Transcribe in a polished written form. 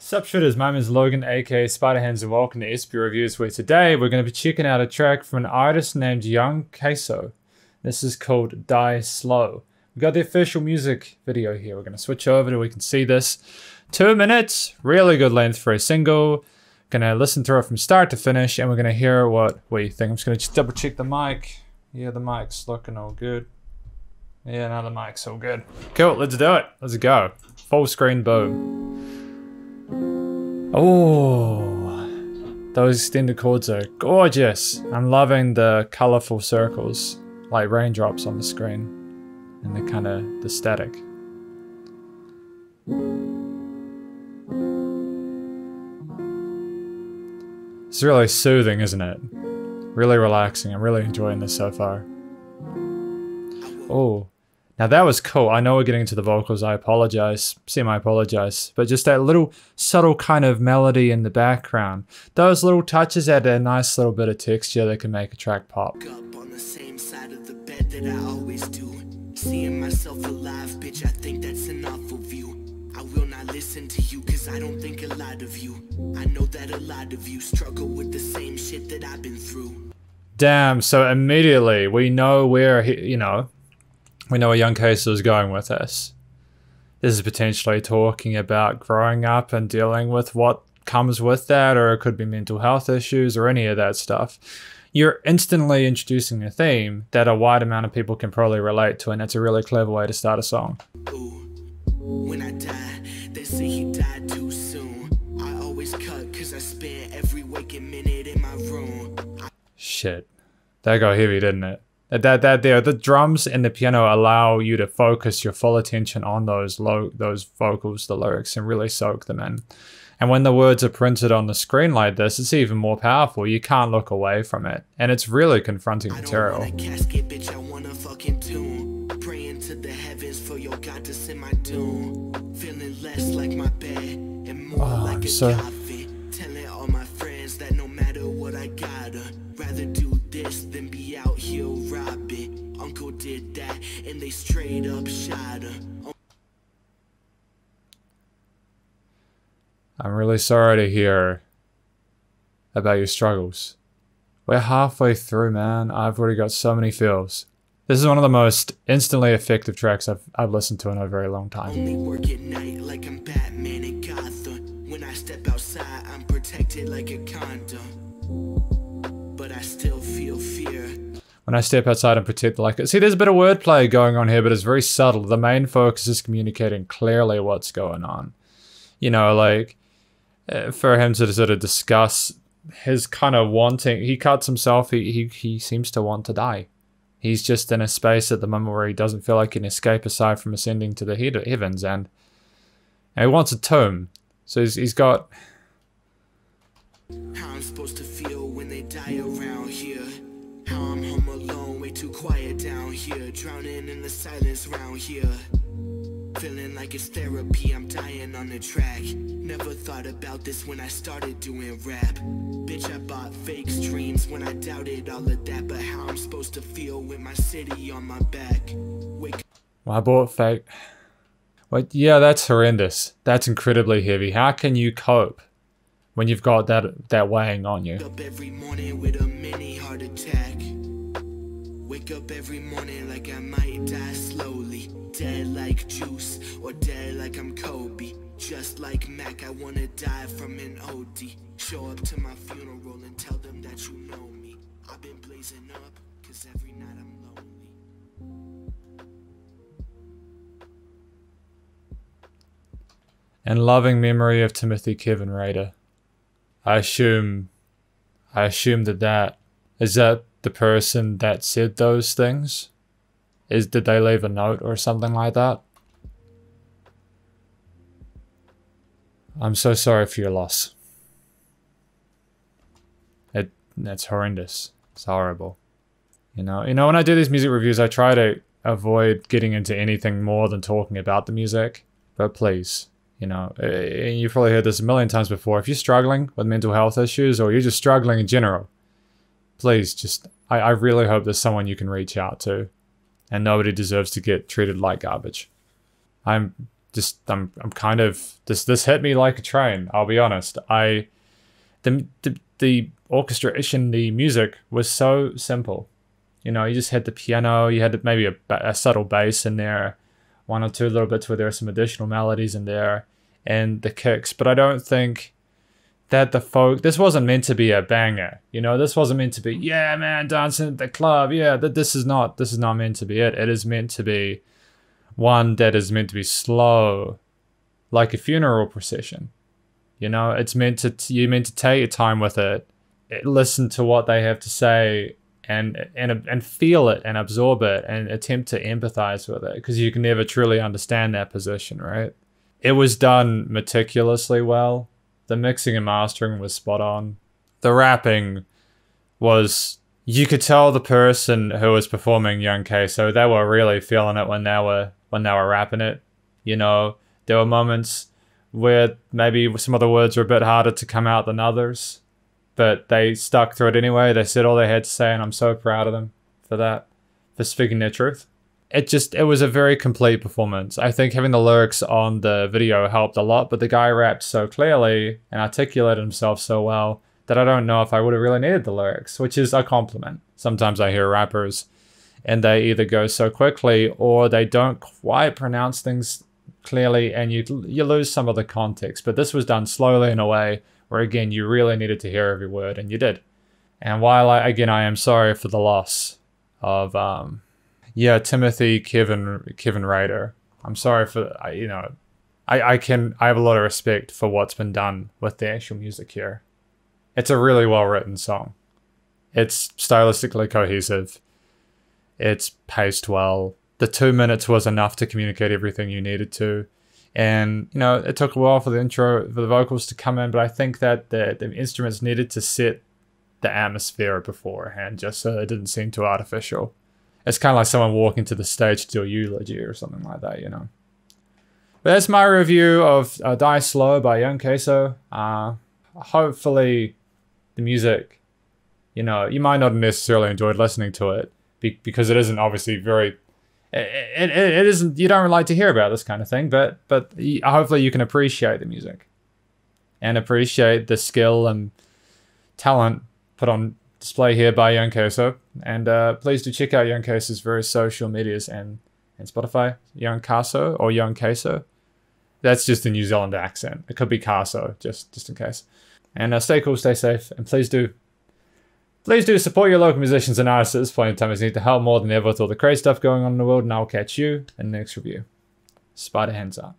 Sup shooters, my name is Logan aka Spiderhands and welcome to SP Reviews, where today we're going to be checking out a track from an artist named Young Kaso. This is called Die Slow. We got the official music video here. We're going to switch over so we can see this. 2 minutes, really good length for a single. Gonna listen through it from start to finish and we're gonna hear what we think. I'm just gonna double check the mic. Yeah, the mic's looking all good. Yeah, now the mic's all good. Cool, let's do it. Let's go. Full screen boom. Oh, those extended chords are gorgeous. I'm loving the colorful circles, like raindrops on the screen. And the kind of the static. It's really soothing, isn't it? Really relaxing. I'm really enjoying this so far. Oh, now that was cool. I know we're getting into the vocals. I apologize. Semi-apologize. But just that little subtle kind of melody in the background. Those little touches add a nice little bit of texture that can make a track pop. Up on the same side of the bed that I always do. Seeing myself alive, bitch, I think that's an awful view. I will not listen to you, cause I don't think a lot of you. I know that a lot of you struggle with the same shit that I've been through. Damn, so immediately we know where, we know where Young Kaso is going with this. This is potentially talking about growing up and dealing with what comes with that, or it could be mental health issues or any of that stuff. You're instantly introducing a theme that a wide amount of people can probably relate to, and that's a really clever way to start a song. Ooh. When I die, they say he died too soon. I always cut cause I spent every waking minute in my room. Shit. That got heavy, didn't it? The drums and the piano allow you to focus your full attention on those vocals, the lyrics, and really soak them in. And when the words are printed on the screen like this, it's even more powerful. You can't look away from it. And it's really confronting material. I don't want a casket, bitch, I want a fucking tomb. Praying to the heavens for your God to send my doom. Feeling less like my bed and more like a coffin. Telling all my friends that no matter what I gotta rather do this than be out here robbing. Uncle did that and they straight up shot her. I'm really sorry to hear about your struggles. We're halfway through, man. I've already got so many feels. This is one of the most instantly effective tracks I've listened to in a very long time. Only work at night like I'm Batman in Gotham. When I step outside, I'm protected like a condom. But I still feel fear. When I step outside, I'm protected like it. See, there's a bit of wordplay going on here, but it's very subtle. The main focus is communicating clearly what's going on. You know, like, for him to sort of discuss his kind of wanting, he cuts himself, he seems to want to die. He's just in a space at the moment where he doesn't feel like he can escape aside from ascending to the heavens, and he wants a tomb. So he's got... How I'm supposed to feel when they die around here. How I'm home alone, way too quiet down here. Drowning in the silence round here. Feeling like it's therapy, I'm dying on the track. Never thought about this when I started doing rap. Bitch, I bought fake streams when I doubted all of that. But how I'm supposed to feel with my city on my back? Well, I bought fake... Wait, yeah, that's horrendous. That's incredibly heavy. How can you cope when you've got that weighing on you? Up every morning with a mini heart attack. Wake up every morning like I might die slowly. Dead like Juice, or dead like I'm Kobe. Just like Mac, I wanna die from an OD. Show up to my funeral and tell them that you know me. I've been blazing up, cause every night I'm lonely. In loving memory of Timothy Kevin Raider. I assume that is that the person that said those things? Did they leave a note or something like that? I'm so sorry for your loss. That's horrendous. It's horrible. You know, when I do these music reviews, I try to avoid getting into anything more than talking about the music. But please, you've probably heard this a million times before. If you're struggling with mental health issues or you're just struggling in general, please I really hope there's someone you can reach out to. And nobody deserves to get treated like garbage. I'm I'm kind of, this hit me like a train, I'll be honest. The orchestration, the music was so simple. You know, you just had the piano, you had maybe a subtle bass in there, one or two little bits where there are some additional melodies in there, and the kicks. But I don't think that this wasn't meant to be a banger. You know, this wasn't meant to be, yeah, man, dancing at the club. Yeah, this is not meant to be it. It is meant to be one that is meant to be slow, like a funeral procession. You know, you're meant to take your time with it, listen to what they have to say, and feel it and absorb it and attempt to empathize with it, because you can never truly understand that position, right? It was done meticulously well. The mixing and mastering was spot on. The rapping was, you could tell the person who was performing Young Kaso, they were really feeling it when they were rapping it. You know, there were moments where maybe some of the words were a bit harder to come out than others, but they stuck through it anyway. They said all they had to say, and I'm so proud of them for that, for speaking their truth. It was a very complete performance. I think having the lyrics on the video helped a lot, but the guy rapped so clearly and articulated himself so well that I don't know if I would have really needed the lyrics, which is a compliment. Sometimes I hear rappers and they either go so quickly or they don't quite pronounce things clearly, and you lose some of the context. But this was done slowly in a way where, again, you really needed to hear every word, and you did. And while I am sorry for the loss of Timothy Kevin Rader. I'm sorry for, you know, I have a lot of respect for what's been done with the actual music here. It's a really well written song. It's stylistically cohesive. It's paced well. The 2 minutes was enough to communicate everything you needed to. And, you know, it took a while for the vocals to come in, but I think that the instruments needed to set the atmosphere beforehand, just so it didn't seem too artificial. It's kind of like someone walking to the stage to do a eulogy or something like that, you know. But that's my review of Die Slow by Young Kaso. Hopefully the music, you know, you might not have necessarily enjoyed listening to it because it isn't obviously very... It isn't, you don't like to hear about this kind of thing, but hopefully you can appreciate the music and appreciate the skill and talent put on display here by Young Kaso. And please do check out Young Kaso's various social medias and Spotify. Young Kaso or Young Kaso. That's just the New Zealand accent. It could be Kaso, just in case. And stay cool, stay safe, and please do support your local musicians and artists at this point in time, as they need the help more than ever with all the crazy stuff going on in the world. And I'll catch you in the next review. Spider hands out.